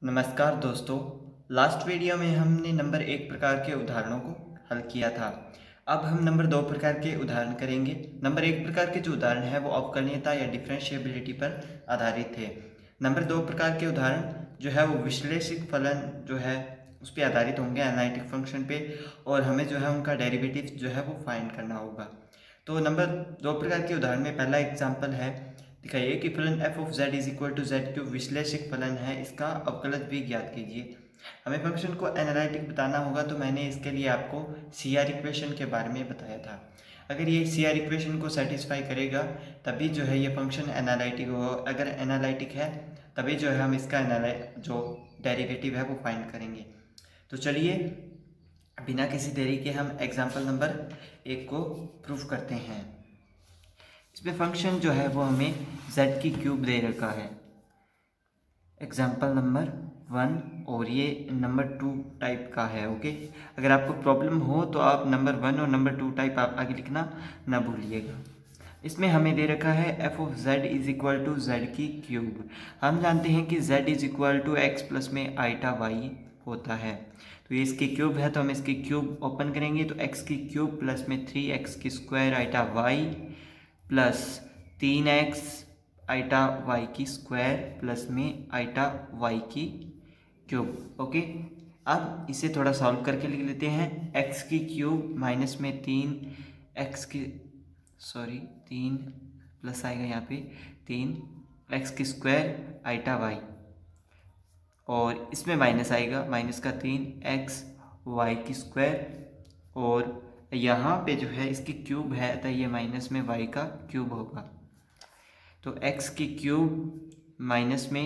नमस्कार दोस्तों। Last video में हमने नंबर एक प्रकार के उदाहरणों को हल किया था। अब हम नंबर दो प्रकार के उदाहरण करेंगे। नंबर एक प्रकार के जो उदाहरण है वो अवकलनीयता या डिफरेंशिएबिलिटी पर आधारित थे। नंबर दो प्रकार के उदाहरण जो है वो विश्लेषिक फलन जो है उस पर आधारित होंगे, एनालिटिक फंक्शन पे, और हमें जो है उनका डेरिवेटिव जो है वो फाइंड करना होगा। तो नंबर दो प्रकार के उदाहरण में पहला एग्जाम्पल है, दिखाइए कि फलन f of z is equal to Z cube विश्लेषिक फलन है, इसका अवकलज भी ज्ञात कीजिए। हमें फंक्शन को एनालिटिक बताना होगा, तो मैंने इसके लिए आपको सी आर इक्वेशन के बारे में बताया था। अगर ये सी आर इक्वेशन को सेटिस्फाई करेगा तभी जो है ये फंक्शन एनालिटिक होगा। अगर एनालिटिक है तभी जो है हम इसका जो डेरिवेटिव है वो फाइंड करेंगे। तो चलिए बिना किसी देरी के हम एग्जाम्पल नंबर एक को प्रूफ करते हैं। इसमें फंक्शन जो है वो हमें z की क्यूब दे रखा है, एग्जाम्पल नंबर 1, और ये नंबर 2 टाइप का है। ओके, अगर आपको प्रॉब्लम हो तो आप नंबर 1 और नंबर 2 टाइप आप आगे लिखना ना भूलिएगा। इसमें हमें दे रखा है f of z is equal to Z की क्यूब। हम जानते हैं कि z is equal to X plus में आइटा y होता है। तो ये इसकी क्यूब है, तो हम इसकी क्यूब ओपन करेंगे तो x की क्यूब प्लस में 3x की square iota y plus 3x iota y की स्क्वायर प्लस में आइटा y की क्यूब। ओके, अब इसे थोड़ा सॉल्व करके लिख लेते हैं। x की क्यूब माइनस में 3x की 3 प्लस आएगा यहाँ पे 3x की स्क्वायर आइटा y, और इसमें माइनस आएगा, माइनस का 3x y की स्क्वायर, और यहाँ पे जो है इसकी क्यूब है तो ये माइनस में y का क्यूब होगा। तो x की क्यूब माइनस में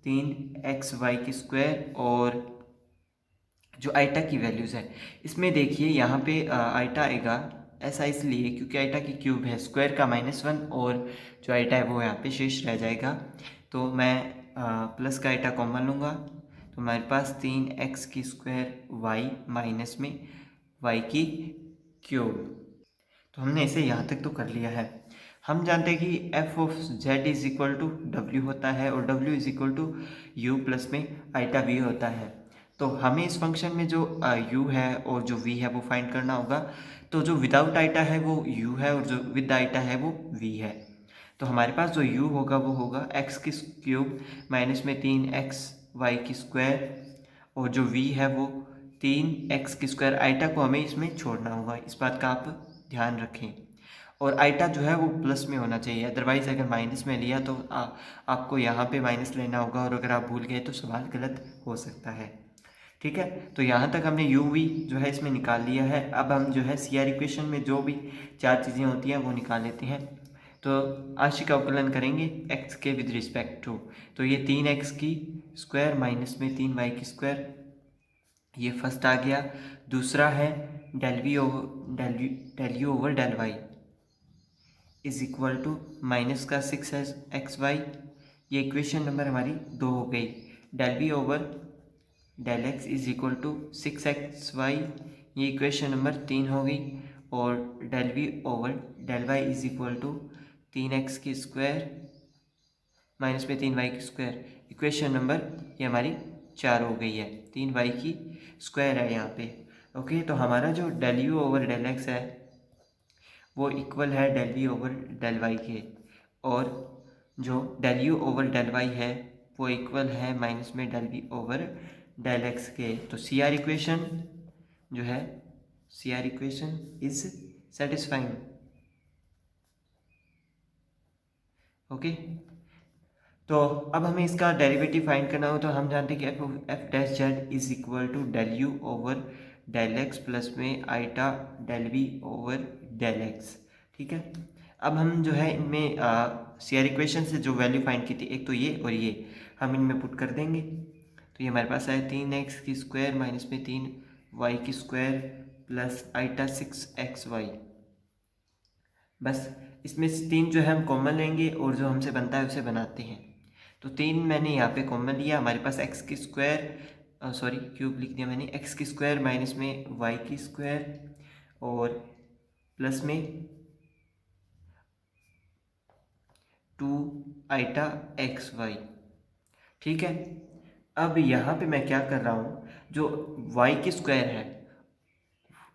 3xy की स्क्वायर, और जो आइटा की वैल्यूज़ है इसमें देखिए यहाँ पे आइटा आएगा, ऐसा इसलिए क्योंकि आइटा की क्यूब है, स्क्वायर का -1 और जो आइटा है वो यहाँ पे शेष रह जाएगा। तो मैं प्लस का आइटा कॉमन लूँगा, तो हमारे पास 3x की स्क्वायर y माइनस में y की क्यूब। तो हमने इसे यहाँ तक तो कर लिया है। हम जानते हैं कि f of z is equal to W होता है, और w is equal to U plus में आइटा v होता है। तो हमें इस फंक्शन में जो u है और जो v है वो फाइंड करना होगा। तो जो विदाउट आइटा है वो u है, और जो विद आइटा है वो v है। तो हमारे पास जो u होगा वो होगा x की क्यूब माइनस में 3xy की स्क्वायर, और जो v है वो 3x की स्क्वायर। आइटा को हमें इसमें छोड़ना होगा, इस बात का आप ध्यान रखें। और आइटा जो है वो प्लस में होना चाहिए, अदरवाइज़ अगर माइनस में लिया तो आपको यहाँ पे माइनस लेना होगा, और अगर आप भूल गए तो सवाल गलत हो सकता है। ठीक है, तो यहाँ तक हमने यू वी जो है इसमें निकाल लिया है। अब हम जो है सी आर इक्वेशन में जो भी चार चीज़ें होती हैं वो निकाल लेते हैं। तो आंशिक अवकलन करेंगे x के विद रिस्पेक्ट टू, तो ये 3x की स्क्वायर माइनस में 3y की स्क्वायर, ये फर्स्ट आ गया। दूसरा है del U over del Y is equal to minus का 6xy, ये इक्वेशन नंबर हमारी 2 हो गई। Del V over del X is equal to 6xy, ये इक्वेशन नंबर 3 हो गई। और del V over del Y is equal to 3x की स्क्वायर माइनस में 3y की स्क्वायर, इक्वेशन नंबर ये हमारी 4 हो गई है। 3y की स्क्वायर है यहाँ पे। ओके, तो हमारा जो del U over del X है वो इक्वल है del V over del Y के, और जो del U over del Y है वो इक्वल है माइनस में del V over del X के। तो सी आर इक्वेशन जो है, C R equation is satisfying. Okay, तो अब हमें इसका डेरिवेटिव फाइंड करना हो, तो हम जानते हैं कि F dash Z is equal to del U over del X plus में iota del V over del X. ठीक है, अब हम जो है इनमें सी आर इक्वेशन से जो वैल्यू फाइंड की थी, एक तो ये और ये, हम इनमें पुट कर देंगे। तो ये हमारे पास है 3x की स्क्वायर माइनस में 3y की स्क्वायर प्लस आइटा 6xy। बस इसमें से 3 जो है हम कॉमन लेंगे, और जो हमसे बनता है उसे बनाते हैं। तो 3 मैंने यहाँ पे कॉमन लिया, हमारे पास x की स्क्वायर क्यूब लिख दिया मैंने, x की स्क्वायर माइनस में y की स्क्वायर और प्लस में 2 आइटा xy। ठीक है, अब यहाँ पे मैं क्या कर रहा हूँ, जो y की स्क्वायर है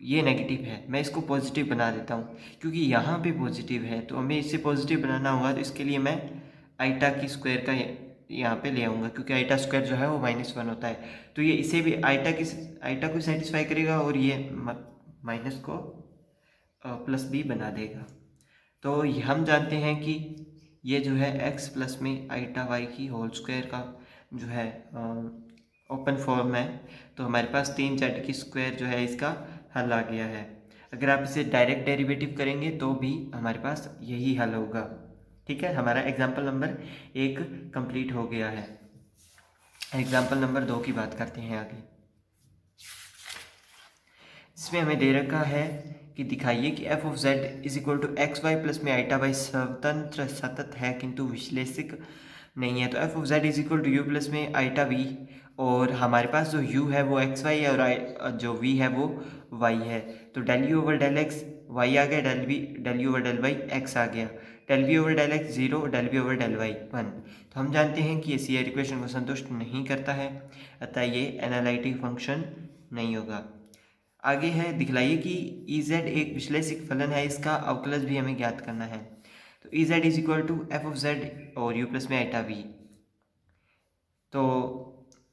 ये नेगेटिव है, मैं इसको पॉजिटिव बना देता हूँ, क्योंकि यहाँ पे पॉजिटिव है तो हमें इसे पॉजिटिव बनाना होगा। तो इसके लिए मैं आइटा की स्क्वायर का यहाँ पे ले आऊँगा, क्योंकि आइटा स्क्वायर जो है वो -1 होता है। तो ये इसे भी आइटा को सेटिस्फाई करेगा और ये माइनस को प्लस भी बना देगा। तो हम जानते हैं कि ये जो है x प्लस में आइटा y की होल स्क्वायर का जो है ओपन फॉर्म है। तो हमारे पास 3z की स्क्वायर जो है इसका हल आ गया है। अगर आप इसे डायरेक्ट डेरिवेटिव करेंगे तो भी हमारे पास यही हल होगा। ठीक है, हमारा एग्जाम्पल नंबर 1 कंप्लीट हो गया है। एग्जाम्पल नंबर 2 की बात करते हैं आगे। इसमें हमें दे रखा है कि दिखाइए कि f of z is equal to X Y plus में आइटा वाई स्वतंत्र सतत है किंतु विश्लेषिक नहीं है। तो f of z is equal to U plus में आइटा v, और हमारे पास जो u है वो एक्स वाई है और जो v है वो y है। तो del u over del x y आ गया, del u over del y x आ गया, del v over del x 0, del v over del y 1। तो हम जानते हैं कि ये CR इक्वेशन को संतुष्ट नहीं करता है, अतः ये एनालिटिक फंक्शन नहीं होगा। आगे है, दिखलाइए कि EZ एक विश्लेषिक फलन है, इसका अवकलज भी हमें ज्ञात करना है। तो EZ is equal to F of z और u प्लस में आइटा v। तो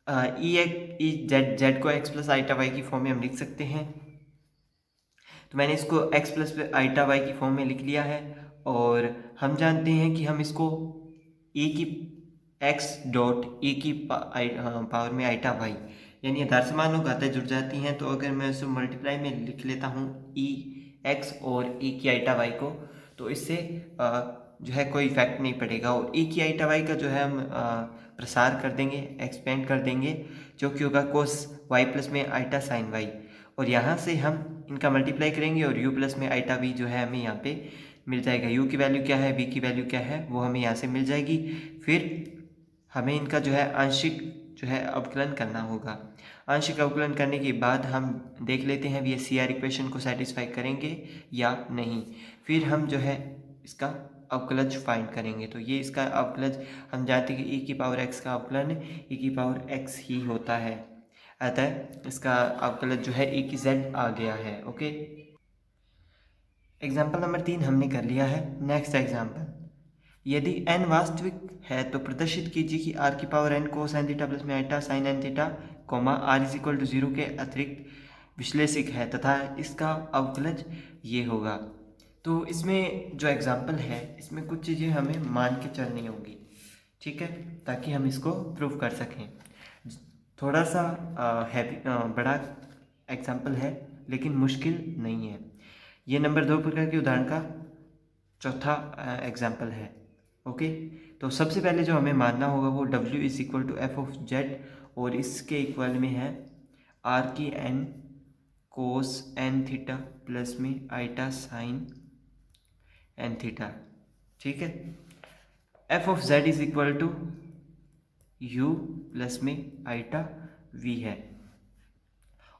जेड को x प्लस आइटा y की फॉर्म में हम लिख सकते हैं। तो मैंने इसको x प्लस आइटा y की फॉर्म में लिख लिया है, और हम जानते हैं कि हम इसको e की x डॉट e की पावर में आइटा y, यानी आधार समानों घातें जुड़ जाती हैं। तो अगर मैं उसे मल्टीप्लाई में लिख लेता हूँ ई एक्स और ई की आइटा वाई को, तो इससे जो है कोई इफेक्ट नहीं पड़ेगा, और ई की आइटा वाई का जो है हम प्रसार कर देंगे, एक्सपेंड कर देंगे, जो कि होगा कोस वाई प्लस में आइटा साइन वाई। और यहाँ से हम इनका मल्टीप्लाई करेंगे और u प्लस में आइटा v जो है हमें यहाँ पे मिल जाएगा। u की वैल्यू क्या है, v की वैल्यू क्या है, वो हमें यहाँ से मिल जाएगी। फिर हमें इनका जो है आंशिक जो है अवकलन करना होगा। आंशिक अवकलन करने के बाद हम देख लेते हैं ये CR इक्वेशन को सेटिस्फाई करेंगे या नहीं। फिर हम जो है इसका अवकलज फाइंड करेंगे। तो ये इसका अवकलज हम जानते हैं कि e की पावर x का अवकलन e की पावर x ही होता है, अतः इसका अवकलज जो है e की z आ गया है। ओके, एग्जाम्पल नंबर 3 हमने कर लिया है। नेक्स्ट एग्जाम्पल, यदि n वास्तविक है तो प्रदर्शित कीजिए कि r की power n cos n theta plus में iota sine n theta comma r is equal to 0 के अतिरिक्त विश्लेषिक है तथा इसका अवकलज ये होगा। तो इसमें जो एग्जाम्पल है इसमें कुछ चीज़ें हमें मान के चलनी होंगी, ठीक है, ताकि हम इसको प्रूव कर सकें। थोड़ा सा बड़ा एग्जाम्पल है लेकिन मुश्किल नहीं है। ये नंबर 2 प्रकार के उदाहरण का चौथा एग्जाम्पल है। ओके, तो सबसे पहले जो हमें मानना होगा वो W is equal to F of Z, और इसके इक्वल में है R की n cos n theta plus में आइटा साइन n थीटा। ठीक है, F of Z is equal to U plus में आइटा V है।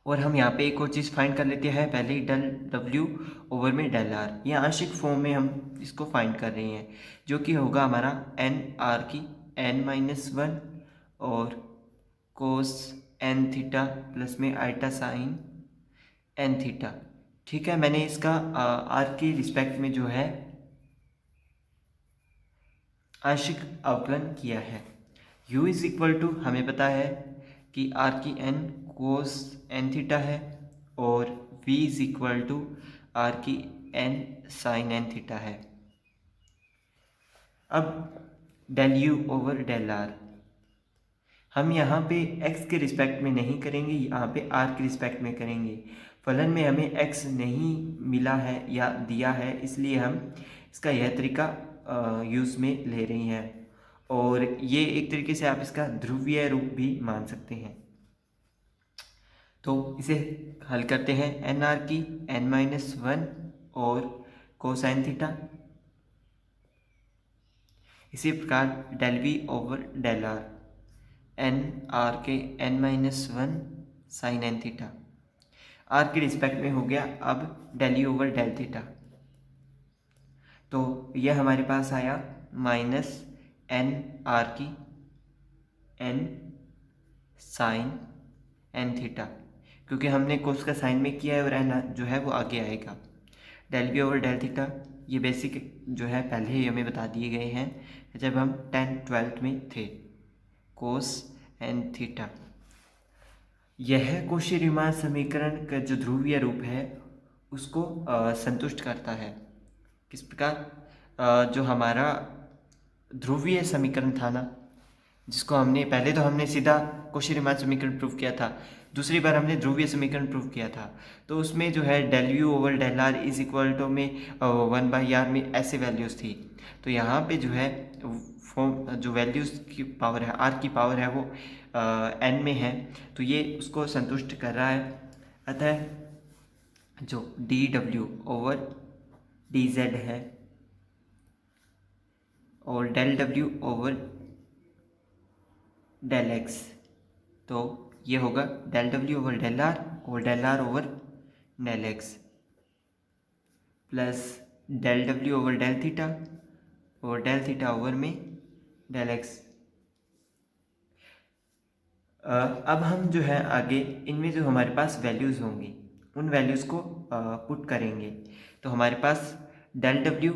और हम यहाँ पे एक और चीज़ फाइंड कर लेते हैं, पहले ही डेल W ओवर में डेल R, ये आंशिक फॉर्म में हम इसको फाइंड कर रहे हैं, जो कि होगा हमारा n R की n-1 और कोस n थीटा प्लस में आइटा साइन n थीटा। ठीक है, मैंने इसका R की रिस्पेक्ट में जो है आंशिक अवकलन किया है। U इज इक्वल टू हमें पता है कि R की n कोस n थीटा है, और V is equal to R की n साइन n थीटा है। अब del U over del R हम यहाँ पे x के रिस्पेक्ट में नहीं करेंगे, यहाँ पे R के रिस्पेक्ट में करेंगे। फलन में हमें x नहीं मिला है या दिया है, इसलिए हम इसका यह तरीका यूज़ में ले रहे हैं, और ये एक तरीके से आप इसका ध्रुवीय रूप भी मान सकते हैं। तो इसे हल करते हैं, एन आर की n-1 और कोसाइन थीटा, इसी प्रकार del V over del R N R के n-1 sine n theta, R के रिस्पेक्ट में हो गया अब del U over del theta. तो यह हमारे पास आया माइनस n आर की n साइन एन थीटा, क्योंकि हमने कोस का साइन में किया है और एन जो है वो आगे आएगा। Del B over del theta, ये बेसिक जो है पहले ही हमें बता दिए गए हैं जब हम 10th-12th में थे। कोस एन थीटा, यह कोशी-रीमान समीकरण का जो ध्रुवीय रूप है उसको संतुष्ट करता है। किस प्रकार? जो हमारा ध्रुवीय समीकरण था ना, जिसको हमने पहले तो हमने सीधा कोशी-रीमान समीकरण प्रूव किया था, दूसरी बार हमने ध्रुवीय समीकरण प्रूव किया था, तो उसमें जो है del U over del R is equal to में 1/r में ऐसे वैल्यूज़ थी। तो यहाँ पे जो है फॉर्म जो वैल्यूज़ की पावर है, आर की पावर है वो एन में है, तो ये उसको संतुष्ट कर रहा है। अतः जो D W over D Z है और del W over del X, तो ये होगा del W over del R और del R over del X plus del W over del theta और डेल थीटा ओवर में डेल एक्स। अब हम जो है आगे इनमें जो हमारे पास वैल्यूज़ होंगी उन वैल्यूज़ को पुट करेंगे, तो हमारे पास del W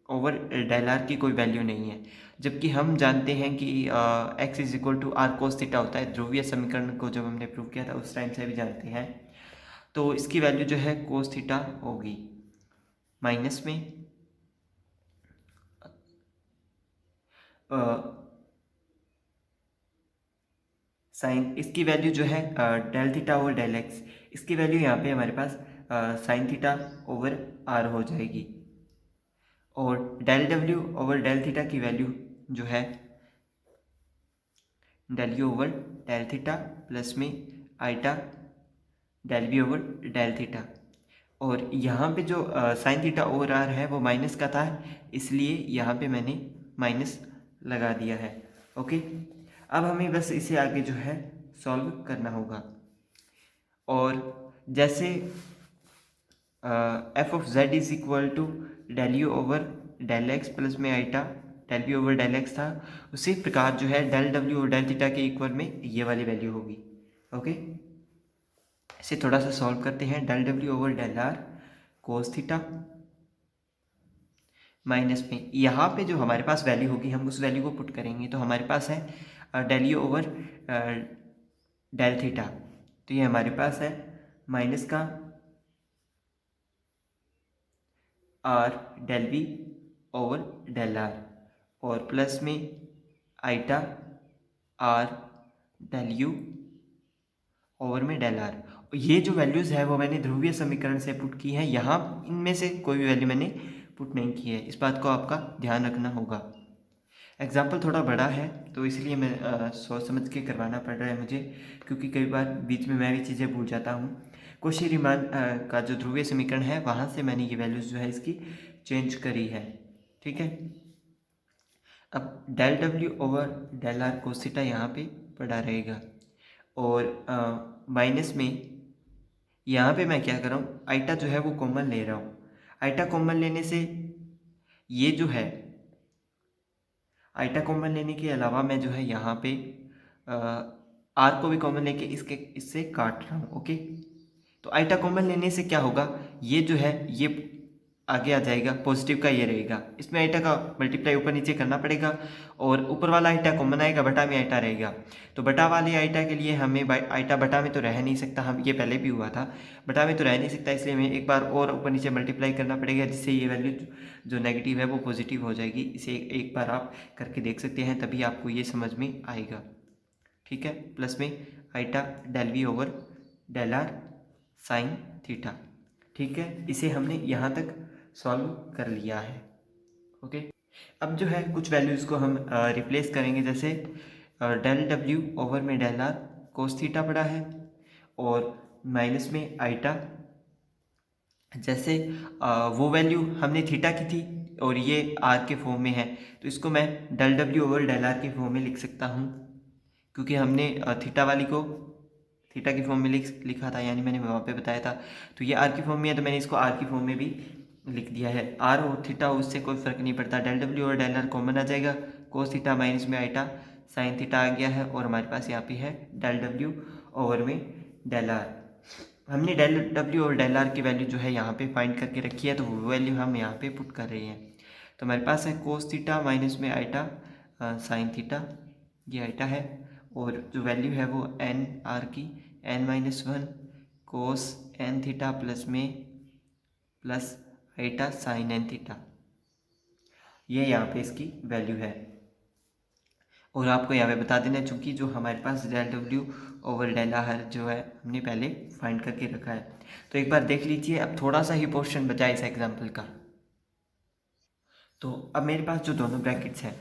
over del R की कोई वैल्यू नहीं है, जबकि हम जानते हैं कि X is equal to R cos theta होता है। ध्रुवीय समीकरण को जब हमने प्रूव किया था उस टाइम से भी जानते हैं, तो इसकी वैल्यू जो है कोस थीटा होगी माइनस में साइन, इसकी वैल्यू जो है del theta over del X, इसकी वैल्यू यहाँ पे हमारे पास साइन थीटा ओवर आर हो जाएगी, और del W over del theta की वैल्यू जो है del U over del theta plus में iota del B over del theta. और यहाँ पे जो साइन थीटा ओवर आर है वो माइनस का था, इसलिए यहाँ पे मैंने माइनस लगा दिया है। ओके, अब हमें बस इसे आगे जो है सॉल्व करना होगा। और जैसे F of Z is equal to del U over del X plus में iota del B over del X था, उसी प्रकार जो है डेल डब्ल्यू और डेल थीटा के इक्वल में ये वाली वैल्यू होगी। ओके, इसे थोड़ा सा सॉल्व करते हैं। Del W over del R cos theta minus में यहाँ पे जो हमारे पास वैल्यू होगी हम उस वैल्यू को पुट करेंगे, तो हमारे पास है del U over del theta, तो ये हमारे पास है माइनस का R del B over del R और प्लस में iota R del U over में डेल आर। ये जो वैल्यूज़ है वो मैंने ध्रुवीय समीकरण से पुट की है, यहाँ इनमें से कोई भी वैल्यू मैंने पुट नहीं की है, इस बात को आपका ध्यान रखना होगा। एग्जाम्पल थोड़ा बड़ा है तो इसलिए मैं सोच समझ के करवाना पड़ रहा है मुझे, क्योंकि कई बार बीच में मैं भी चीज़ें भूल जाता हूँ। कोशी-रीमान का जो ध्रुवीय समीकरण है वहाँ से मैंने ये वैल्यूज़ जो है इसकी चेंज करी है। ठीक है, अब del W over del R cos theta यहाँ पे पड़ा रहेगा, और माइनस में यहाँ पे मैं क्या कर रहा हूँ, आइटा जो है वो कॉमन ले रहा हूँ। आइटा कॉमन लेने से ये जो है आइटा कॉमन लेने के अलावा मैं जो है यहाँ पे आर को भी कॉमन लेके इससे काट रहा हूँ। ओके, तो आइटा कॉमन लेने से क्या होगा, ये जो है ये आगे आ जाएगा, पॉजिटिव का ये रहेगा, इसमें आइटा का मल्टीप्लाई ऊपर नीचे करना पड़ेगा, और ऊपर वाला आइटा कॉमन आएगा, बटा में आइटा रहेगा। तो बटा वाले आइटा के लिए हमें आइटा बटा में तो रह नहीं सकता, हम ये पहले भी हुआ था, बटा में तो रह नहीं सकता, इसलिए हमें एक बार और ऊपर नीचे मल्टीप्लाई करना पड़ेगा, जिससे ये वैल्यू जो नेगेटिव है वो पॉजिटिव हो जाएगी। इसे एक बार आप करके देख सकते हैं, तभी आपको ये समझ में आएगा। ठीक है, प्लस में iota del V over del R sine theta. ठीक है, इसे हमने यहाँ तक सॉल्व कर लिया है। ओके, अब जो है कुछ वैल्यूज़ को हम रिप्लेस करेंगे, जैसे डेल डब्ल्यू ओवर में डेल आर कोस थीटा पड़ा है और माइनस में आइटा, जैसे वो वैल्यू हमने थीटा की थी और ये आर के फॉर्म में है, तो इसको मैं del W over del R के फॉर्म में लिख सकता हूँ, क्योंकि हमने थीटा वाली को थीटा की फॉर्म में लिखा था, यानी मैंने वहाँ पे बताया था। तो ये आर की फॉर्म में है, तो मैंने इसको आर की फॉर्म में भी लिख दिया है। आर और थीटा उससे कोई फ़र्क नहीं पड़ता, डेल डब्ल्यू और डेल आर कॉमन आ जाएगा, कोस थीटा माइनस में आइटा साइन थीटा आ गया है और हमारे पास यहाँ पे है डेल डब्ल्यू ओवर में डेल आर। हमने डेल डब्ल्यू और डेल आर की वैल्यू जो है यहाँ पे फाइंड करके रखी है, तो वो वैल्यू हम यहाँ पे पुट कर रहे हैं। तो हमारे पास है कोस थीटा माइनस में आइटा साइन थीटा, ये आइटा है, और जो वैल्यू है वो एन आर की n-1 cos N theta plus में plus iota sine N theta, ये यहाँ पे इसकी वैल्यू है। और आपको यहाँ पे बता देना, चूँकि जो हमारे पास del W over del R जो है हमने पहले फाइंड करके रखा है। तो एक बार देख लीजिए, अब थोड़ा सा ही पोर्शन बचा है इस एग्जाम्पल का। तो अब मेरे पास जो दोनों ब्रैकेट्स हैं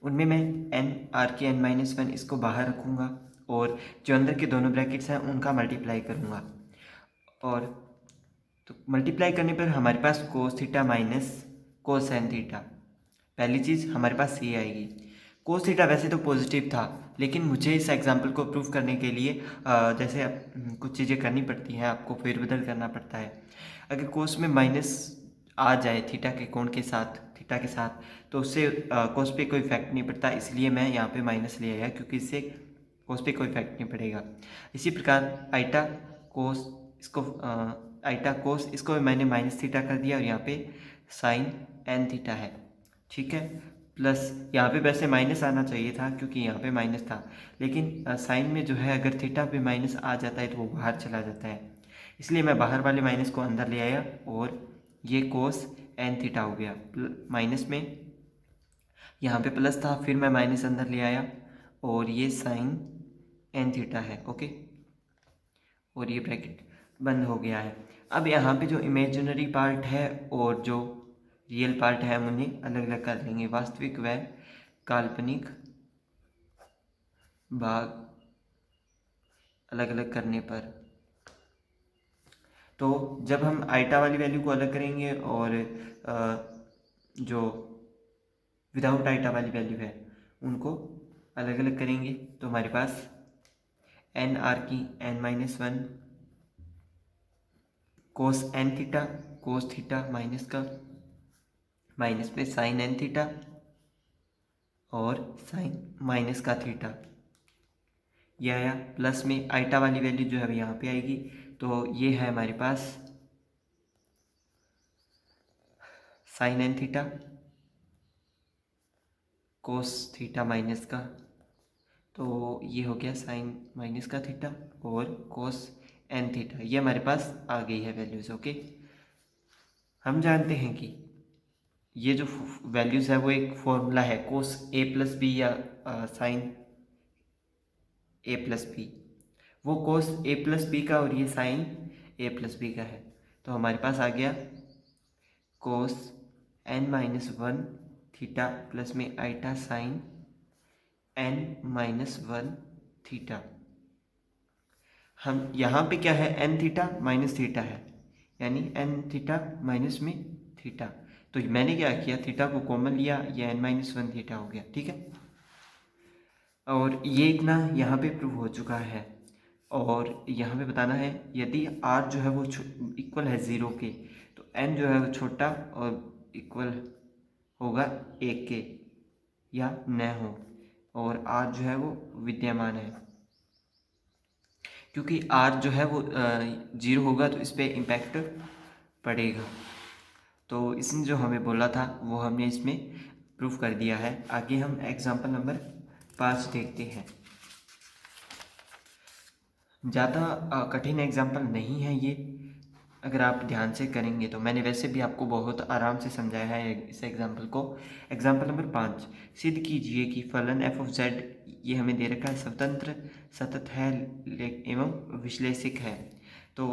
उनमें मैं एन आर की n-1 इसको बाहर रखूँगा और जो अंदर के दोनों ब्रैकेट्स हैं उनका मल्टीप्लाई करूँगा। और तो मल्टीप्लाई करने पर हमारे पास cos theta minus cos N theta, पहली चीज़ हमारे पास ये आएगी। कोस थीटा वैसे तो पॉजिटिव था, लेकिन मुझे इस एग्जांपल को प्रूव करने के लिए जैसे कुछ चीज़ें करनी पड़ती हैं, आपको फेरबदल करना पड़ता है। अगर कोस में माइनस आ जाए थीटा के कोण के साथ, थीटा के साथ, तो उससे कोस पे कोई इफेक्ट नहीं पड़ता, इसलिए मैं यहाँ पे माइनस ले आया, क्योंकि इससे कोस पे कोई इफेक्ट नहीं पड़ेगा। इसी प्रकार आइटा कोस, इसको आइटा कोस, इसको मैंने माइनस थीटा कर दिया और यहाँ पे साइन एन थीटा है, ठीक है। प्लस यहाँ पे वैसे माइनस आना चाहिए था क्योंकि यहाँ पे माइनस था, लेकिन साइन में जो है अगर थीटा पे माइनस आ जाता है तो वो बाहर चला जाता है, इसलिए मैं बाहर वाले माइनस को अंदर ले आया और ये कोस एन थीटा हो गया। माइनस में यहाँ पे प्लस था, फिर मैं माइनस अंदर ले आया और ये साइन एन थीटा है, ओके। और ये ब्रैकेट बंद हो गया है। अब यहाँ पे जो इमेजिनरी पार्ट है और जो रियल पार्ट है हम उन्हें अलग अलग कर लेंगे, वास्तविक व काल्पनिक भाग अलग अलग करने पर। तो जब हम आइटा वाली वैल्यू को अलग करेंगे और जो विदाउट आइटा वाली वैल्यू है उनको अलग अलग करेंगे, तो हमारे पास एन आर की n-1 cos N theta, cos theta minus का माइनस में साइन एन थीटा और साइन माइनस का थीटा, ये आया। प्लस में आइटा वाली वैल्यू जो है यहाँ पे आएगी, तो ये है हमारे पास sine N theta cos theta minus का, तो ये हो गया साइन माइनस का थीटा और कोस एन थीटा, ये हमारे पास आ गई है वैल्यूज़, ओके। हम जानते हैं कि ये जो वैल्यूज़ है वो एक फॉर्मूला है कोस ए प्लस बी या साइन ए प्लस बी, वो कोस ए प्लस बी का और ये साइन ए प्लस बी का है। तो हमारे पास आ गया कोस n-1 थीटा प्लस में आइटा साइन n-1 थीटा। हम यहाँ पे क्या है, एन थीटा माइनस थीटा है, यानी एन थीटा माइनस में थीटा, तो मैंने क्या किया, थीटा को कॉमन लिया, ये n-1 थीटा हो गया, ठीक है। और ये इतना यहाँ पे प्रूव हो चुका है। और यहाँ पे बताना है यदि r जो है वो इक्वल है 0 के, तो n जो है वो छोटा और इक्वल होगा 1 के या न हो, और r जो है वो विद्यमान है, क्योंकि r जो है वो 0 होगा तो इस पर इम्पैक्ट पड़ेगा। तो इसने जो हमें बोला था वो हमने इसमें प्रूफ कर दिया है। आगे हम एग्जांपल नंबर 5 देखते हैं। ज़्यादा कठिन एग्जांपल नहीं है ये, अगर आप ध्यान से करेंगे तो। मैंने वैसे भी आपको बहुत आराम से समझाया है इस एग्जांपल को। एग्जांपल नंबर 5, सिद्ध कीजिए कि फलन f ऑफ z, ये हमें दे रखा है, स्वतंत्र सतत है एवं विश्लेषिक है। तो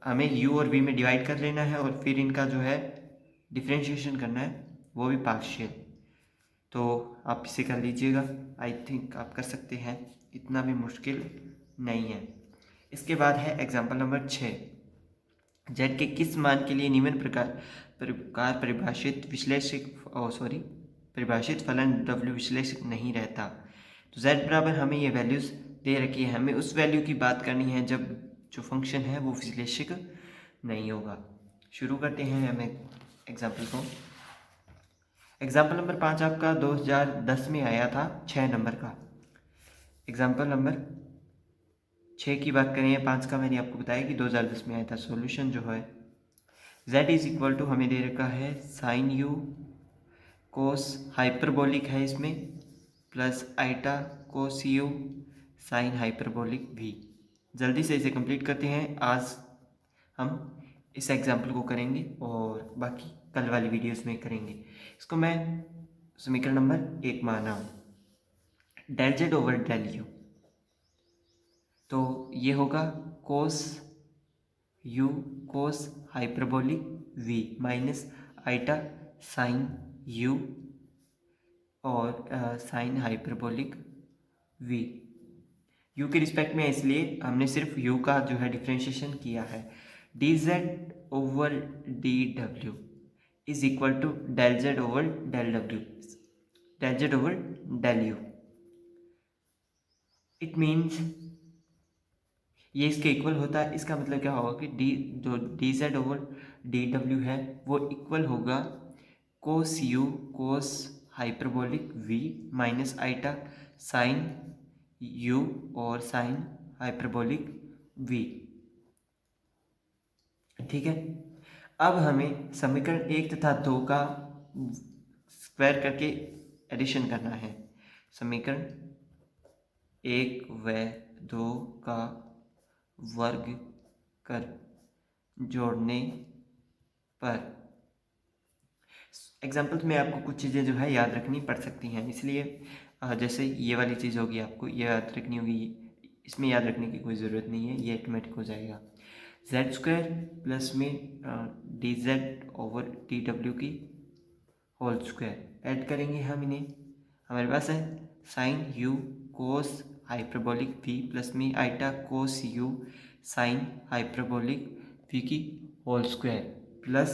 हमें u और v में डिवाइड कर लेना है और फिर इनका जो है डिफ्रेंशिएशन करना है, वो भी पार्शियल। तो आप इसे कर लीजिएगा, आई थिंक आप कर सकते हैं, इतना भी मुश्किल नहीं है। इसके बाद है एग्जाम्पल नंबर 6, z के किस मान के लिए निम्न प्रकार परिभाषित फलन w विश्लेषक नहीं रहता। तो z बराबर हमें ये वैल्यूज़ दे रखी है, हमें उस वैल्यू की बात करनी है जब जो फंक्शन है वो विश्लेषक नहीं होगा। शुरू करते हैं हमें एग्जाम्पल को। एग्जाम्पल नंबर 5 आपका 2010 में आया था, 6 नंबर का। एग्जाम्पल नंबर 6 की बात करें या 5 का, मैंने आपको बताया कि 2010 में आया था। सॉल्यूशन जो है z इज इक्वल टू हमें दे रखा है साइन यू कोस हाइपरबोलिक है इसमें plus iota cos U sine hyperbolic v। जल्दी से इसे कंप्लीट करते हैं। आज हम इस एग्जाम्पल को करेंगे और बाकी कल वाली वीडियोस में करेंगे। इसको मैं समीकरण नंबर 1 मान रहा हूँ, del Z over del U. तो ये होगा cos U cos hyperbolic v minus iota sine U और साइन हाइपरबोलिक v। u के रिस्पेक्ट में, इसलिए हमने सिर्फ u का जो है डिफ्रेंशिएशन किया है। D Z over D W is equal to del Z over del W, del Z over del U. It means ये इसके इक्वल होता है। इसका मतलब क्या होगा कि डी जो D Z over D W है वो इक्वल होगा cos U cos hyperbolic v minus iota sine u और साइन हाइपरबोलिक v। ठीक है। अब हमें समीकरण 1 तथा 2 का स्क्वायर करके एडिशन करना है। समीकरण 1 व 2 का वर्ग कर जोड़ने पर एग्जाम्पल्स में आपको कुछ चीज़ें जो है याद रखनी पड़ सकती हैं। इसलिए जैसे ये वाली चीज़ होगी, आपको ये याद रखनी होगी, इसमें याद रखने की कोई ज़रूरत नहीं है, ये ऑटोमेटिक हो जाएगा। जेड स्क्वायर प्लस में D Z over D W की होल स्क्वायर ऐड करेंगे हम इन्हें। हमारे पास है sine U cos hyperbolic v plus में iota cos U sine hyperbolic v की होल स्क्वायर प्लस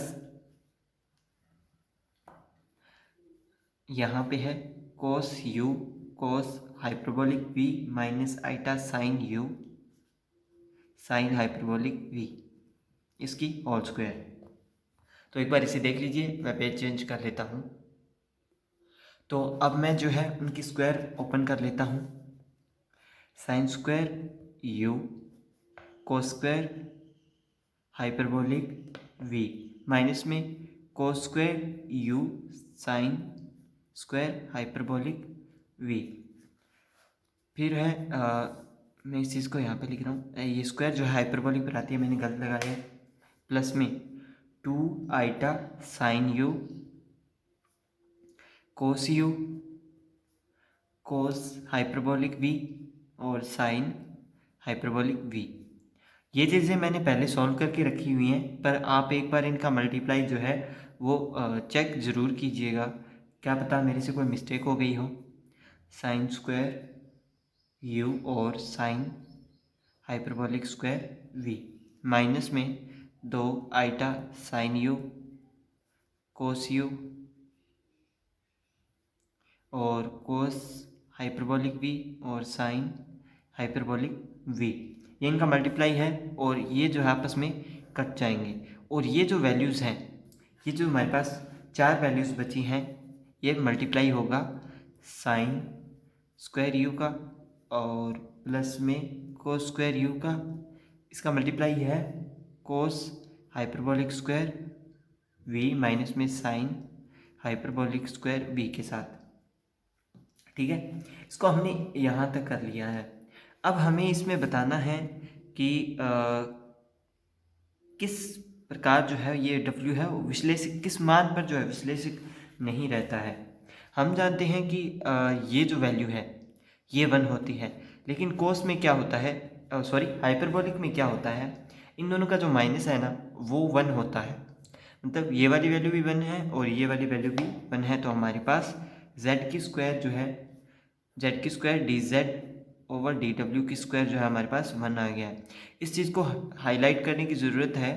यहाँ पे है cos U cos hyperbolic v minus iota sine U sine hyperbolic v इसकी होल स्क्वायर। तो एक बार इसे देख लीजिए, मैं पेज चेंज कर लेता हूँ। तो अब मैं जो है उनकी स्क्वायर ओपन कर लेता हूँ। Sine square U cos square hyperbolic v minus में cos square U sine square hyperbolic v। फिर है मैं इस चीज़ को यहाँ पे लिख रहा हूँ, ये स्क्वायर जो है हाइपरबोलिक पर आती है, मैंने गलत लगाया है। प्लस में 2 iota sine U cos U cos hyperbolic v और साइन हाइपरबोलिक v। ये चीज़ें मैंने पहले सॉल्व करके रखी हुई हैं, पर आप एक बार इनका मल्टीप्लाई जो है वो चेक ज़रूर कीजिएगा, क्या पता मेरे से कोई मिस्टेक हो गई हो। साइन स्क्वायर u और sine hyperbolic square v minus में 2 आइटा साइन u कोस u और कोस हाइपरबोलिक v और साइन हाइपरबोलिक v। ये इनका मल्टीप्लाई है और ये जो है आपस में कट जाएंगे। और ये जो वैल्यूज़ हैं, ये जो हमारे पास 4 वैल्यूज़ बची हैं, ये मल्टीप्लाई होगा साइन स्क्वायर u का और प्लस में कोस स्क्वायर u का। इसका मल्टीप्लाई है कोस हाइपरबोलिक स्क्वायर v माइनस में साइन हाइपरबोलिक स्क्वायर v के साथ। ठीक है, इसको हमने यहाँ तक कर लिया है। अब हमें इसमें बताना है कि किस प्रकार जो है ये w है वो विश्लेषक किस मान पर जो है विश्लेषक नहीं रहता है। हम जानते हैं कि ये जो वैल्यू है ये 1 होती है, लेकिन कोस में क्या होता है, सॉरी हाइपरबोलिक में क्या होता है, इन दोनों का जो माइनस है ना वो 1 होता है। मतलब ये वाली वैल्यू भी 1 है और ये वाली वैल्यू भी 1 है। तो हमारे पास z की स्क्वायर जो है z की square D Z over D W की स्क्वायर जो है हमारे पास 1 आ गया है। इस चीज़ को हाईलाइट करने की ज़रूरत है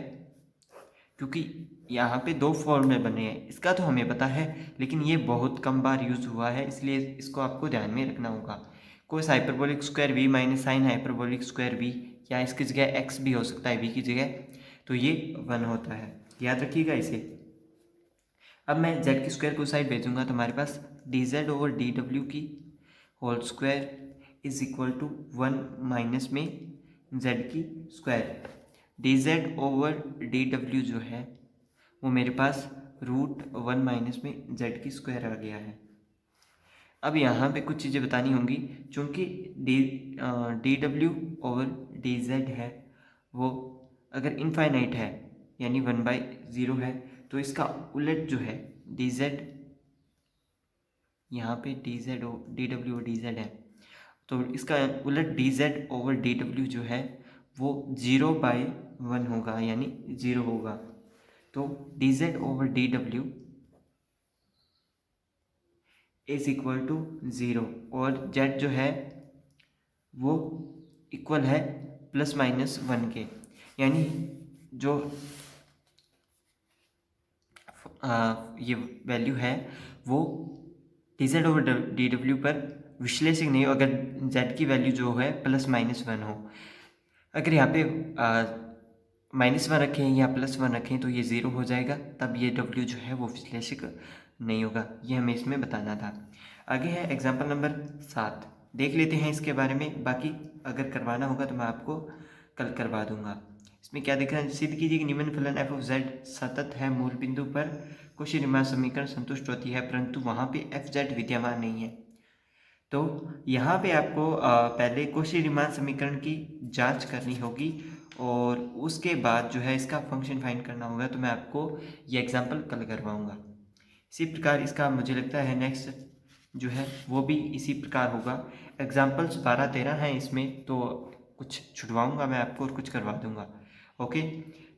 क्योंकि यहाँ पे 2 फॉर्मूले बने हैं। इसका तो हमें पता है, लेकिन ये बहुत कम बार यूज़ हुआ है, इसलिए इसको आपको ध्यान में रखना होगा। Cos hyperbolic square v minus sine hyperbolic square v, या इसकी जगह x भी हो सकता है v की जगह, तो ये 1 होता है, याद रखिएगा इसे। अब मैं z की स्क्वायर को साइड भेजूंगा तो हमारे पास D Z over D W की whole square is equal to 1 minus में z की स्क्वायर। dz ओवर dw जो है वो मेरे पास √1 माइनस में z की स्क्वायर आ गया है। अब यहाँ पे कुछ चीज़ें बतानी होंगी, चूँकि D W over D Z है वो अगर इनफाइनाइट है यानी 1/0 है, तो इसका उलट जो है डी जेड, यहाँ पे डी जेड डी डब्ल्यू और डी जेड है, तो इसका उलट D Z over D W जो है वो 0/1 होगा यानी 0 होगा। तो D Z over D W is equal to 0 और z जो है वो इक्वल है ±1 के, यानी जो ये वैल्यू है वो dz ओवर डी डब्ल्यू पर विश्लेषिक नहीं हो अगर z की वैल्यू जो है ±1 हो। अगर यहाँ पे -1 रखें या +1 रखें तो ये 0 हो जाएगा, तब ये w जो है वो विश्लेषिक नहीं होगा। ये हमें इसमें बताना था। आगे है एग्जाम्पल नंबर 7, देख लेते हैं इसके बारे में। बाकी अगर करवाना होगा तो मैं आपको कल करवा दूंगा। इसमें क्या दिख रहा है, सिद्ध कीजिए कि निम्न फलन f ऑफ z सतत है, मूल बिंदु पर कोशी रीमान समीकरण संतुष्ट होती है, परंतु वहाँ पे f(z) विद्यमान नहीं है। तो यहाँ पे आपको पहले कोशी रीमान समीकरण की जांच करनी होगी और उसके बाद जो है इसका फंक्शन फाइंड करना होगा। तो मैं आपको ये एग्जांपल कल करवाऊंगा। इसी प्रकार इसका मुझे लगता है नेक्स्ट जो है वो भी इसी प्रकार होगा। एग्जाम्पल्स 12-13 हैं इसमें, तो कुछ छुड़वाऊंगा मैं आपको और कुछ करवा दूंगा। ओके,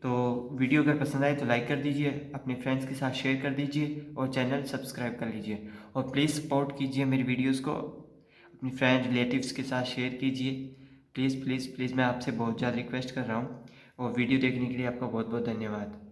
तो वीडियो अगर पसंद आए तो लाइक कर दीजिए, अपने फ्रेंड्स के साथ शेयर कर दीजिए और चैनल सब्सक्राइब कर लीजिए। और प्लीज़ सपोर्ट कीजिए मेरी वीडियोस को, अपने फ्रेंड रिलेटिव्स के साथ शेयर कीजिए। प्लीज़ प्लीज़ प्लीज़ मैं आपसे बहुत ज़्यादा रिक्वेस्ट कर रहा हूँ। और वीडियो देखने के लिए आपका बहुत बहुत धन्यवाद।